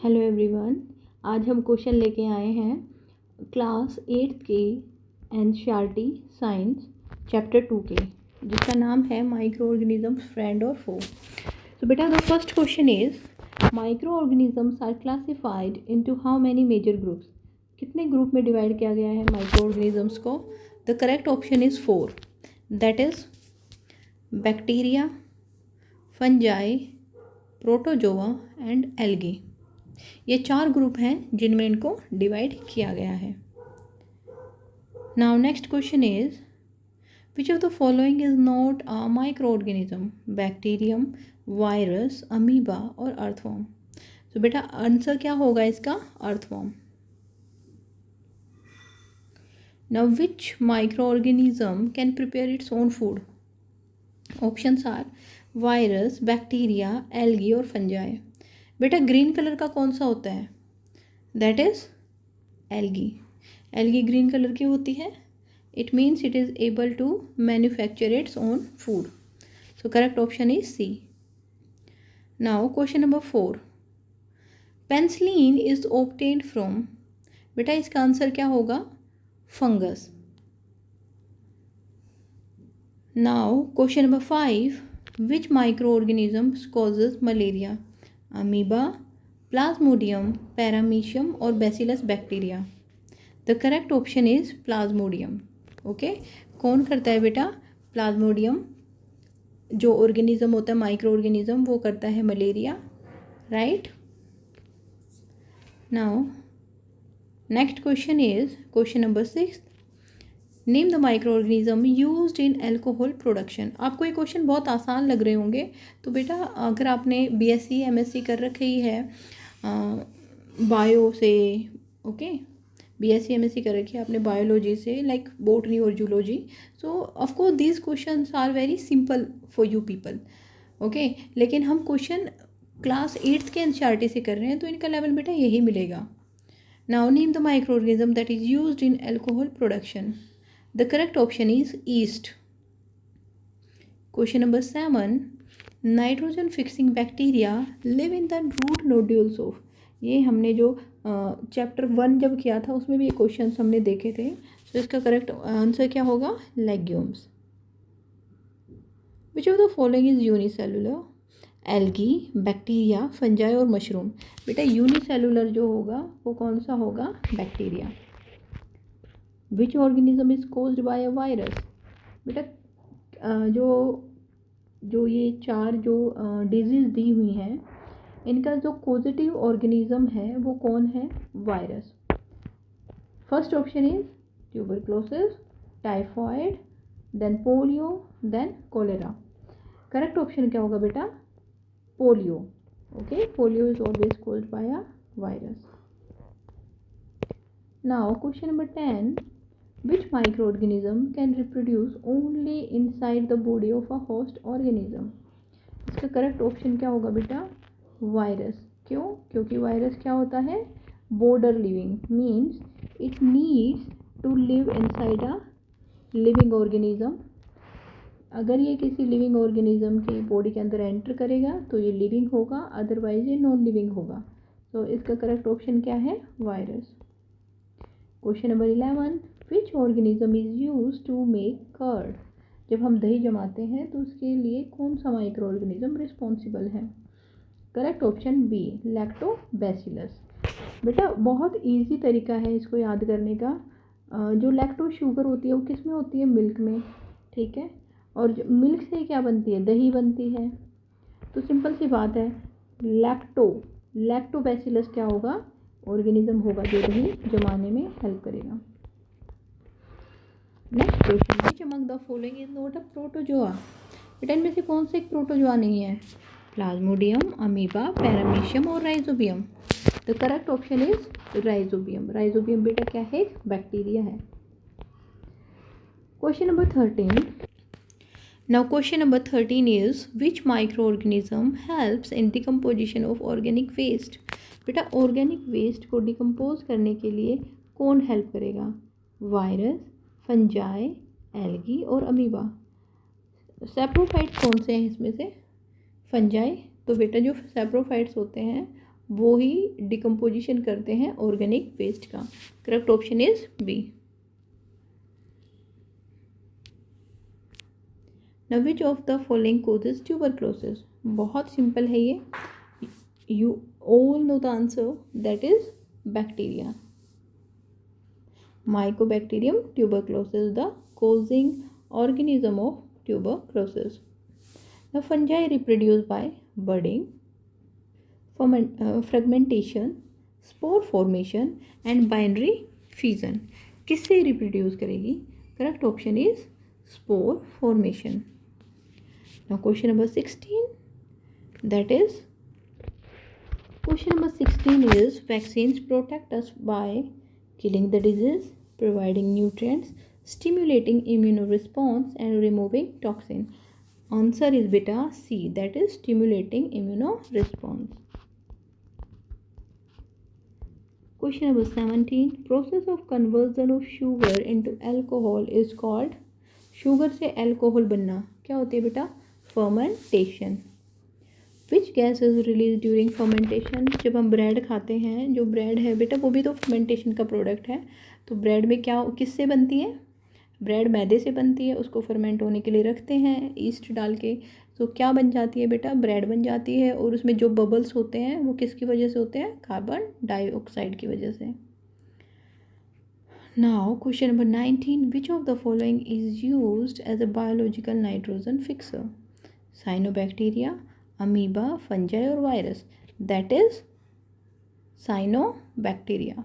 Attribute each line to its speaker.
Speaker 1: Hello everyone. आज हम question लेके आए हैं क्लास 8th के एनसीईआरटी साइंस चैप्टर 2 के, जिसका नाम है माइक्रो ऑर्गेनिजम्स फ्रेंड और फो। तो बेटा the first question is micro organisms are classified into how many major groups. कितने ग्रुप में डिवाइड किया गया है माइक्रो ऑर्गेनिजम्स को? The correct option is 4, that is bacteria, fungi, protozoa and algae. ये 4 ग्रुप हैं जिनमें इनको डिवाइड किया गया है। Now next question is which of the following is not a micro organism? Bacterium, virus, amoeba और earthworm. तो बेटा आंसर क्या होगा इसका? Earthworm. Now which micro organism can prepare its own food? Options are virus, bacteria, algae और fungi. बेटा green colour का कौन सा होता है? That is algae. Algae green colour की होती है। It means it is able to manufacture it's own food. So correct option is C. Now question number 4, penicillin is obtained from. बेटा इसका आंसर क्या होगा? Fungus. Now question number 5, which microorganisms causes malaria? Amoeba, plasmodium, paramecium और bacillus bacteria. The correct option is plasmodium. Okay, कौन करता है बेटा? Plasmodium जो ऑर्गेनिज्म होता है माइक्रो ऑर्गेनिज्म वो करता है malaria, right. Now next question is question number 6, name the micro organism used in alcohol production. आपको ये क्वेश्चन बहुत आसान लग रहे होंगे, तो बेटा अगर आपने बीएससी एमएससी कर रखी है बायो से, ओके, बीएससी एमएससी कर रखी है आपने बायोलॉजी से, लाइक बोटनी और zoology, so of course these questions are very simple for you people, okay. लेकिन हम क्वेश्चन क्लास 8th के एनसीईआरटी से कर रहे हैं तो इनका लेवल बेटा यही मिलेगा। Now name the micro organism that is used in alcohol production. The correct option is yeast. Question number 7, nitrogen fixing bacteria live in the root nodules of। ये हमने जो चैप्टर 1 जब किया था उसमें भी ये क्वेश्चन हमने देखे थे। तो इसका करेक्ट आंसर क्या होगा? Legumes. Which of the following is unicellular? Algae, bacteria, fungi और मशरूम। बेटा यूनिसेलुलर जो होगा वो कौन सा होगा? Bacteria. Which organism is caused by a virus? बेटा जो ये 4 जो डिजीज़ दी हुई हैं इनका जो पॉजिटिव ऑर्गेनिज्म है वो कौन है? Virus. First option is tuberculosis, typhoid, then polio, then cholera. Correct option क्या होगा बेटा? Polio. Okay, polio is always caused by a virus. Now question number 10, which microorganism can reproduce only inside the body of a host organism? इसका correct option क्या होगा बेटा? Virus. क्यों? क्योंकि virus क्या होता है? Border living, means it needs to live inside a living organism. अगर ये किसी लिविंग ऑर्गेनिज्म की बॉडी के अंदर एंटर करेगा तो ये लिविंग होगा, अदरवाइज ये नॉन लिविंग होगा। तो इसका करेक्ट ऑप्शन क्या है? Virus. Question number 11, which organism is use to make curd? जब हम दही जमाते हैं तो उसके लिए कौन सा माइक्रो ऑर्गेनिज्म रिस्पॉन्सिबल है? Correct option B, lactobacillus. बेटा बहुत इजी तरीका है इसको याद करने का। जो लैक्टो शुगर होती है वो किस में होती है? मिल्क में, ठीक है। और मिल्क से क्या बनती है? दही बनती है। तो सिंपल सी बात है, लैक्टोबैसिलस क्या होगा? ऑर्गेनिज्म होगा जो दही जमाने में हेल्प करेगा। Next question, which among the following is not a protozoa? बेटा इनमें से कौन सा एक प्रोटोजोआ नहीं है? प्लाज्मोडियम, अमीबा, पैरामीशियम और rhizobium. The correct option is rhizobium. Rhizobium बेटा क्या है? बैक्टीरिया है। Question number 13, now question number 13 is which micro organism helps in decomposition of organic waste? बेटा ऑर्गेनिक वेस्ट को डिकम्पोज करने के लिए कौन हेल्प करेगा? वायरस, फंजाई, एल्गी और अमीबा। सैप्रोफाइट्स कौन से हैं इसमें से? फंजाई। तो बेटा जो सैप्रोफाइट्स होते हैं वो ही डिकम्पोजिशन करते हैं ऑर्गेनिक वेस्ट का। Correct option is B. Now which of the following causes tuberculosis? बहुत सिंपल है ये, you all know the answer, that is bacteria. Mycobacterium tuberculosis, the causing organism of tuberculosis. The fungi reproduce by budding, fragmentation, spore formation and binary fission. किससे reproduce करेगी? Correct option is spore formation. Now question number 16, that is question number 16 is vaccines protect us by killing the disease, providing nutrients, stimulating immune response and removing toxin. Answer is beta C, that is stimulating immune response. Question number 17, process of conversion of sugar into alcohol is called, sugar से alcohol बनना क्या होती है बेटा? Fermentation. Which gas is release during fermentation? जब हम bread खाते हैं, जो ब्रेड है बेटा वो भी तो फर्मेंटेशन का प्रोडक्ट है, तो ब्रेड में क्या किससे बनती है? ब्रेड मैदे से बनती है, उसको फर्मेंट होने के लिए रखते हैं ईस्ट डाल के, तो क्या बन जाती है बेटा? ब्रेड बन जाती है, और उसमें जो बबल्स होते हैं वो किसकी वजह से होते हैं? कार्बन डाइऑक्साइड की वजह से. Now question number 19, which of the following is used as a biological nitrogen fixer? Cyanobacteria, amoeba, fungi or virus? That is cyanobacteria.